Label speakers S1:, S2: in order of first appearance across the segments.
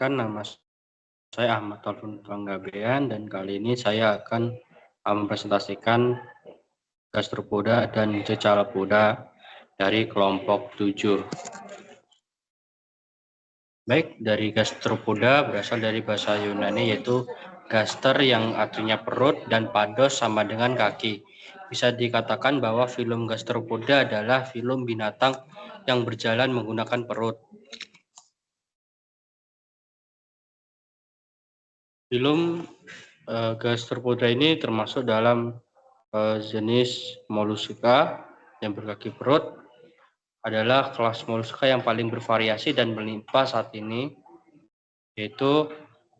S1: Kan nama saya Ahmad Taufan Panggabean dan kali ini saya akan mempresentasikan Gastropoda dan Cephalopoda dari kelompok 7. Baik, dari Gastropoda berasal dari bahasa Yunani yaitu gaster yang artinya perut dan pados sama dengan kaki. Bisa dikatakan bahwa filum Gastropoda adalah filum binatang yang berjalan menggunakan perut. Filum Gastropoda ini termasuk dalam jenis moluska yang berkaki perut, adalah kelas moluska yang paling bervariasi dan melimpah saat ini, yaitu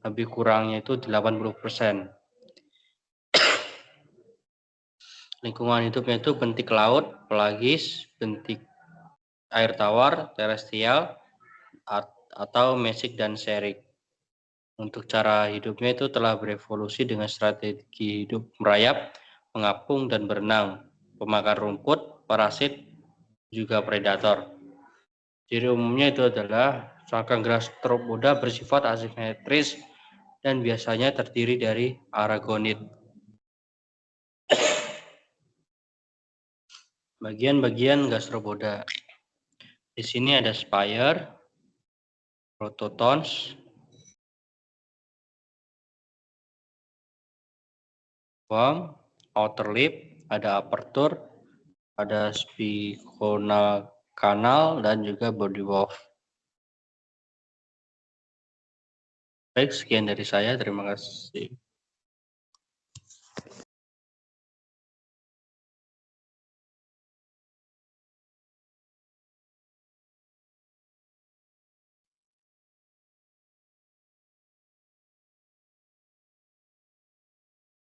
S1: lebih kurangnya itu 80%. Lingkungan hidupnya itu bentik laut, pelagis, bentik air tawar, terestrial, atau mesik dan serik. Untuk cara hidupnya itu telah berevolusi dengan strategi hidup merayap, mengapung, dan berenang, pemakan rumput, parasit, juga predator. Ciri umumnya itu adalah cangkang Gastropoda bersifat asimetris dan biasanya terdiri dari aragonit. Bagian-bagian Gastropoda. Di sini ada spire, prototons, worm, outer lip, ada aperture, ada spiconal canal, dan juga body valve. Baik, sekian dari saya. Terima kasih.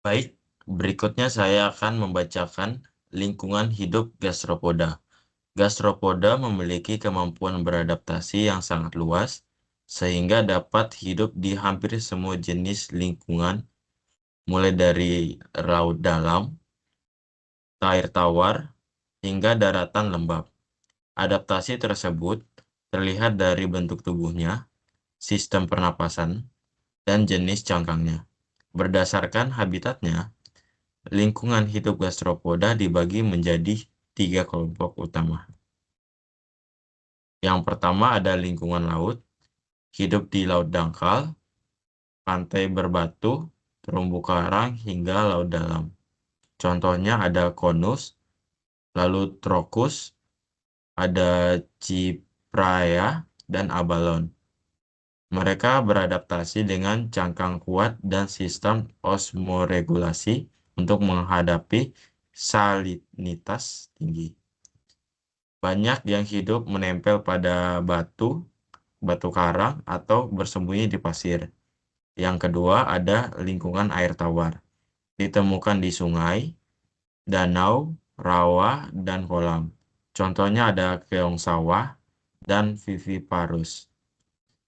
S2: Baik, berikutnya saya akan membacakan lingkungan hidup gastropoda. Gastropoda memiliki kemampuan beradaptasi yang sangat luas, sehingga dapat hidup di hampir semua jenis lingkungan, mulai dari laut dalam, air tawar, hingga daratan lembab. Adaptasi tersebut terlihat dari bentuk tubuhnya, sistem pernapasan, dan jenis cangkangnya. Berdasarkan habitatnya, lingkungan hidup gastropoda dibagi menjadi 3 kelompok utama. Yang pertama ada lingkungan laut, hidup di laut dangkal, pantai berbatu, terumbu karang, hingga laut dalam. Contohnya ada konus, lalu trokus, ada cipraea, dan abalon. Mereka beradaptasi dengan cangkang kuat dan sistem osmoregulasi untuk menghadapi salinitas tinggi. Banyak yang hidup menempel pada batu karang, atau bersembunyi di pasir. Yang kedua ada lingkungan air tawar. Ditemukan di sungai, danau, rawa, dan kolam. Contohnya ada keong sawah dan viviparus.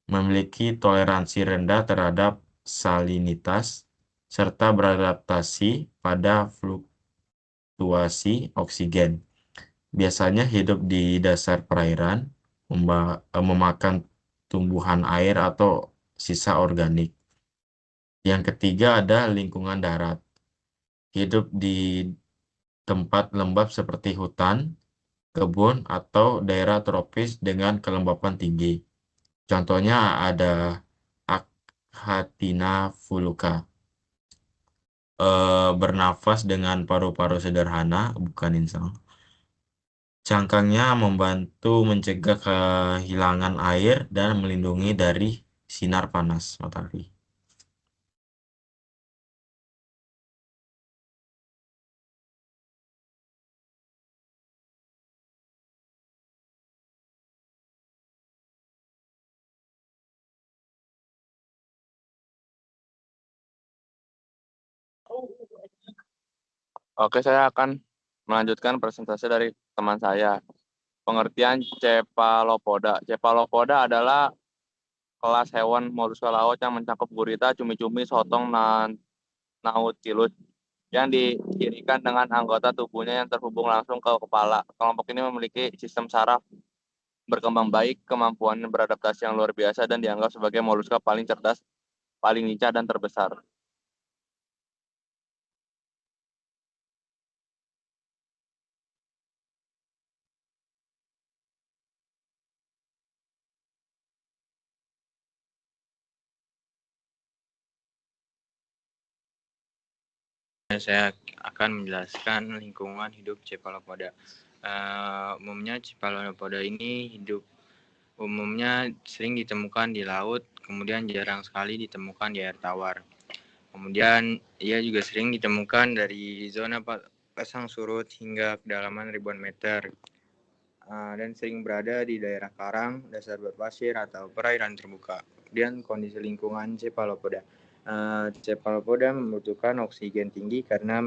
S2: Memiliki toleransi rendah terhadap salinitas, serta beradaptasi pada fluktuasi oksigen. Biasanya hidup di dasar perairan, memakan tumbuhan air atau sisa organik. Yang ketiga ada lingkungan darat. Hidup di tempat lembab seperti hutan, kebun, atau daerah tropis dengan kelembapan tinggi. Contohnya ada Achatina fuluca. Bernafas dengan paru-paru sederhana, bukan insang. Cangkangnya membantu mencegah kehilangan air dan melindungi dari sinar panas matahari.
S3: Oke, saya akan melanjutkan presentasi dari teman saya. Pengertian Cephalopoda. Cephalopoda adalah kelas hewan moluska laut yang mencakup gurita, cumi-cumi, sotong, dan nautilus yang dicirikan dengan anggota tubuhnya yang terhubung langsung ke kepala. Kelompok ini memiliki sistem saraf berkembang baik, kemampuan beradaptasi yang luar biasa, dan dianggap sebagai moluska paling cerdas, paling lincah, dan terbesar.
S4: Saya akan menjelaskan lingkungan hidup Cephalopoda. Umumnya Cephalopoda ini umumnya sering ditemukan di laut, kemudian jarang sekali ditemukan di air tawar. Kemudian ia juga sering ditemukan dari zona pasang surut hingga kedalaman ribuan meter, dan sering berada di daerah karang, dasar berpasir, atau perairan terbuka. Kemudian kondisi lingkungan Cephalopoda. Cephalopoda membutuhkan oksigen tinggi karena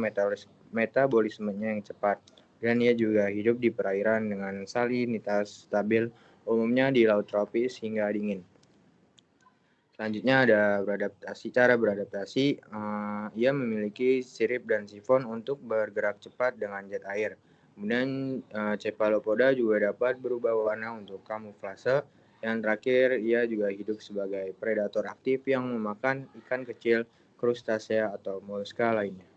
S4: metabolismenya yang cepat, dan ia juga hidup di perairan dengan salinitas stabil, umumnya di laut tropis hingga dingin. Selanjutnya ada cara beradaptasi. Ia memiliki sirip dan sifon untuk bergerak cepat dengan jet air. Kemudian Cephalopoda juga dapat berubah warna untuk kamuflase. Yang terakhir, ia juga hidup sebagai predator aktif yang memakan ikan kecil, krustasea atau moluska lainnya.